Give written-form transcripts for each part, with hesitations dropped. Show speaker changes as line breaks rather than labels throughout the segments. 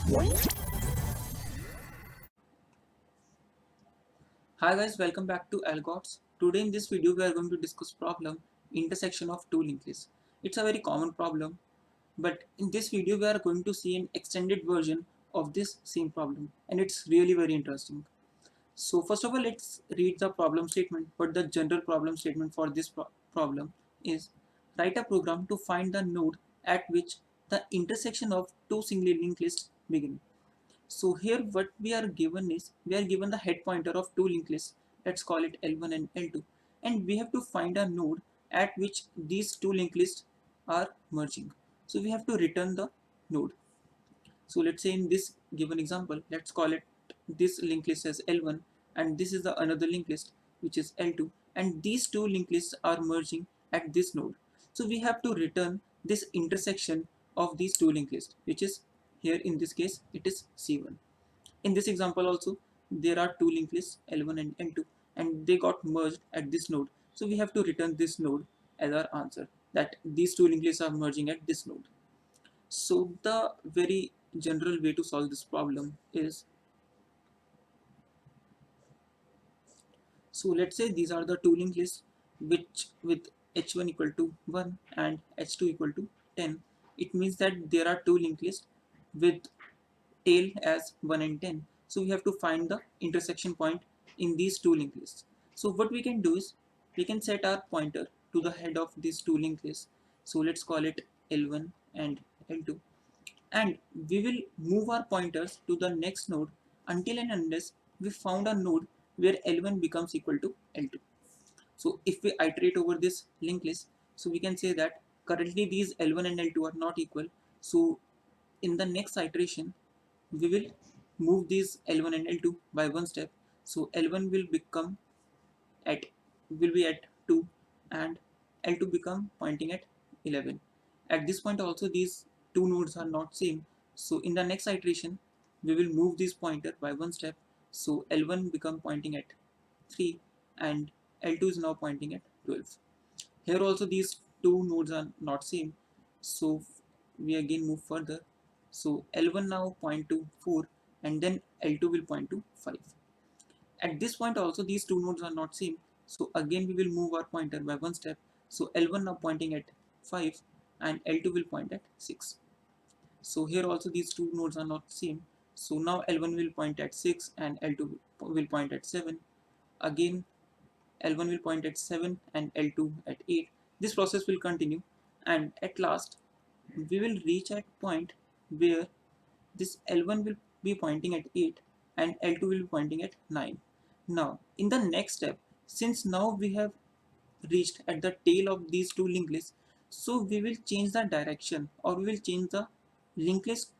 Hi guys, welcome back to Algots. Today in this video we are going to discuss problem intersection of two linked lists. It's a very common problem, but in this video we are going to see an extended version of this same problem, and it's really very interesting. So first of all, let's read the problem statement. But the general problem statement for this problem is: write a program to find the node at which the intersection of two singly linked lists begin. So here what we are given is, we are given the head pointer of two linked lists, let's call it L1 and L2, and we have to find a node at which these two linked lists are merging. So we have to return the node. So let's say in this given example, let's call it this linked list as L1, and this is the another linked list which is L2, and these two linked lists are merging at this node. So we have to return this intersection of these two linked lists, which is here in this case it is C1. In this example also, there are two linked lists L1 and L2, and they got merged at this node. So we have to return this node as our answer, that these two linked lists are merging at this node. So the very general way to solve this problem is, so let's say these are the two linked lists which with h1 equal to 1 and h2 equal to 10. It means that there are two linked lists with tail as 1 and 10. So we have to find the intersection point in these two linked lists. So what we can do is, we can set our pointer to the head of these two linked lists. So let's call it L1 and L2, and we will move our pointers to the next node until and unless we found a node where L1 becomes equal to L2. So if we iterate over this linked list, so we can say that currently these L1 and L2 are not equal. So in the next iteration, we will move these L1 and L2 by one step. So L1 will become at will be at 2, and L2 become pointing at 11. At this point also these two nodes are not same. So in the next iteration, we will move this pointer by one step. So L1 become pointing at 3, and L2 is now pointing at 12. Here also these two nodes are not same. So we again move further. So L1 now point to 4, and then L2 will point to 5. At this point also these two nodes are not same. So again we will move our pointer by one step. So L1 now pointing at 5, and L2 will point at 6. So here also these two nodes are not same. So now L1 will point at 6 and L2 will point at 7. Again L1 will point at 7 and L2 at 8. This process will continue, and at last we will reach at point where this L1 will be pointing at 8 and L2 will be pointing at 9. Now in the next step, since now we have reached at the tail of these two linked lists, so we will change the direction, or we will change the linked list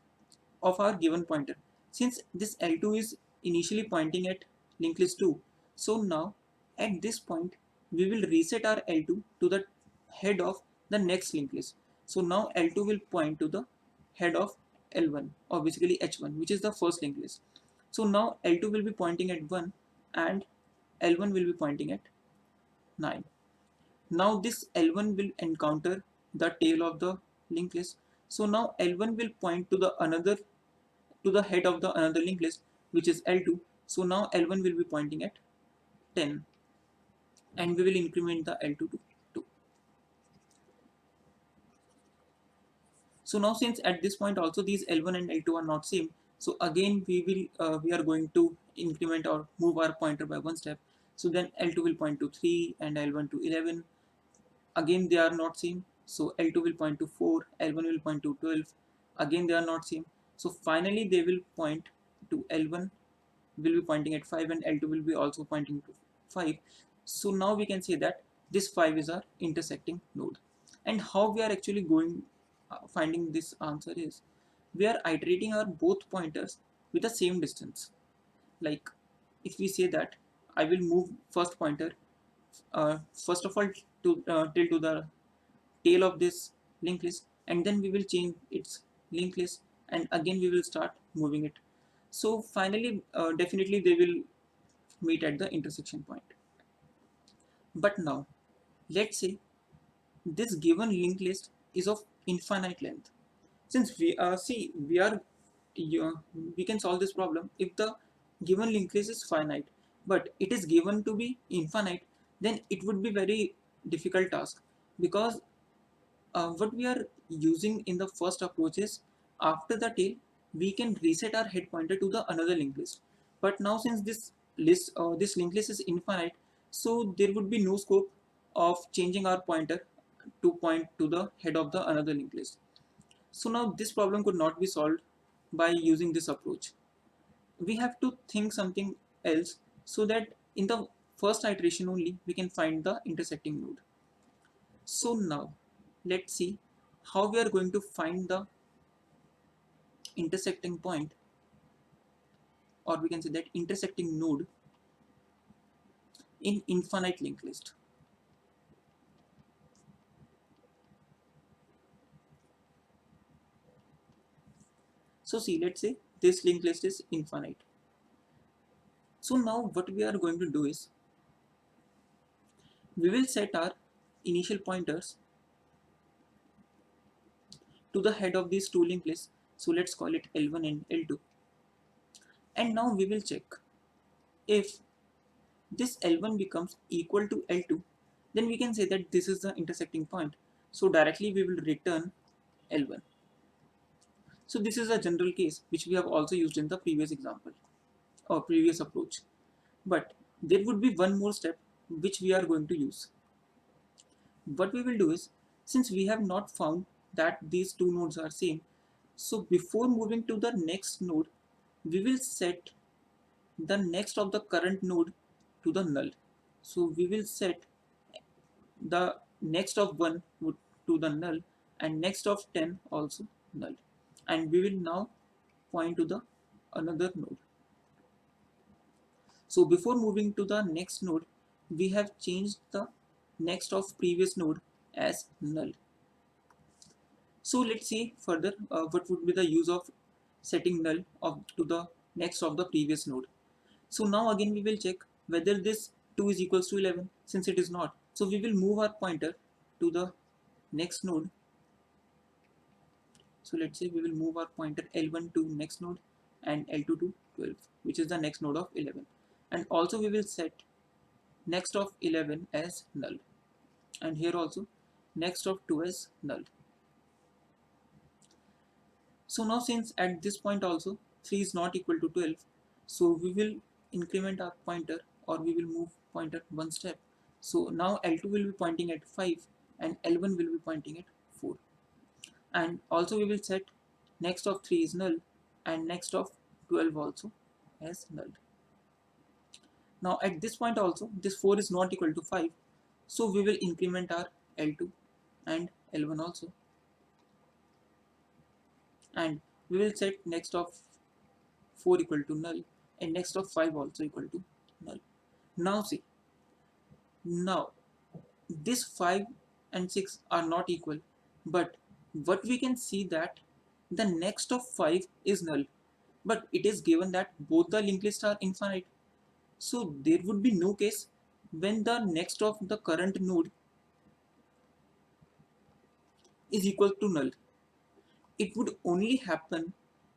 of our given pointer. Since this L2 is initially pointing at linked list 2, so now at this point we will reset our L2 to the head of the next linked list. So now L2 will point to the head of L1, or basically H1, which is the first linked list. So now L2 will be pointing at 1 and L1 will be pointing at 9. Now this L1 will encounter the tail of the linked list. So now L1 will point to the head of the another linked list, which is L2. So now L1 will be pointing at 10, and we will increment the L2 to 2. So now since at this point also these L1 and L2 are not same, so again we are going to increment or move our pointer by one step. So then L2 will point to 3 and L1 to 11. Again they are not same, so L2 will point to 4, L1 will point to 12. Again they are not same, so finally they will point to L1 will be pointing at 5 and L2 will be also pointing to 5. So now we can say that this 5 is our intersecting node. And how we are actually going finding this answer is, we are iterating our both pointers with the same distance. Like if we say that I will move first pointer first of all to till to the tail of this linked list, and then we will change its linked list, and again we will start moving it. So finally definitely they will meet at the intersection point. But now let's say this given linked list is of infinite length. Since we are we can solve this problem if the given linked list is finite, but it is given to be infinite, then it would be very difficult task, because what we are using in the first approach is, after the tail we can reset our head pointer to the another linked list. But now since this linked list is infinite, so there would be no scope of changing our pointer to point to the head of the another linked list. So now this problem could not be solved by using this approach. We have to think something else, so that in the first iteration only we can find the intersecting node. So now let's see how we are going to find the intersecting point, or we can say that intersecting node in infinite linked list. So see, let's say this linked list is infinite. So now what we are going to do is, we will set our initial pointers to the head of these two linked lists. So let's call it L1 and L2. And now we will check if this L1 becomes equal to L2, then we can say that this is the intersecting point. So directly we will return L1. So this is a general case which we have also used in the previous example or previous approach. But there would be one more step which we are going to use. What we will do is, since we have not found that these two nodes are same, so before moving to the next node, we will set the next of the current node to the null. So we will set the next of 1 to the null, and next of 10 also null, and we will now point to the another node. So before moving to the next node, we have changed the next of previous node as null. So let's see further what would be the use of setting null to the next of the previous node. So now again we will check whether this 2 is equals to 11. Since it is not, so we will move our pointer to the next node. So let's say we will move our pointer L1 to next node and L2 to 12, which is the next node of 11. And also we will set next of 11 as null, and here also next of 2 as null. So now since at this point also 3 is not equal to 12, so we will increment our pointer, or we will move pointer one step. So now L2 will be pointing at 5 and L1 will be pointing at 4. And also we will set next of 3 is null and next of 12 also as null. Now at this point also this 4 is not equal to 5, so we will increment our L2 and L1 also, and we will set next of 4 equal to null and next of 5 also equal to null. Now see, now this 5 and 6 are not equal, but what we can see that the next of 5 is null, but it is given that both the linked lists are infinite. So there would be no case when the next of the current node is equal to null. It would only happen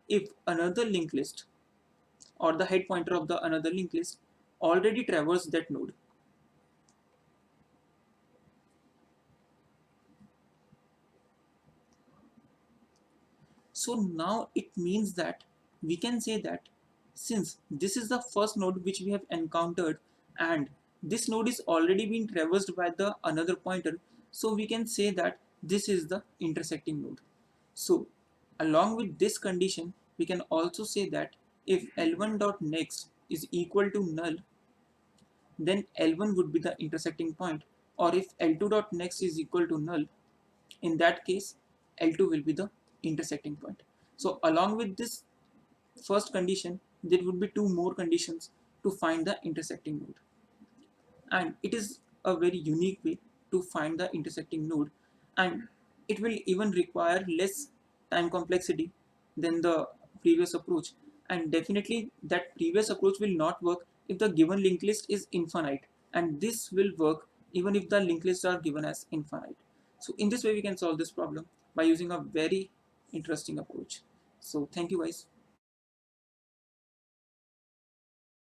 if another linked list, or the head pointer of the another linked list, already traversed that node. So now it means that we can say that since this is the first node which we have encountered, and this node is already being traversed by the another pointer, so we can say that this is the intersecting node. So along with this condition, we can also say that if L1.next is equal to null, then L1 would be the intersecting point, or if L2.next is equal to null, in that case L2 will be the intersecting point. So along with this first condition, there would be two more conditions to find the intersecting node, and it is a very unique way to find the intersecting node, and it will even require less time complexity than the previous approach. And definitely that previous approach will not work if the given linked list is infinite, and this will work even if the linked lists are given as infinite. So in this way we can solve this problem by using a very interesting approach. So thank you guys.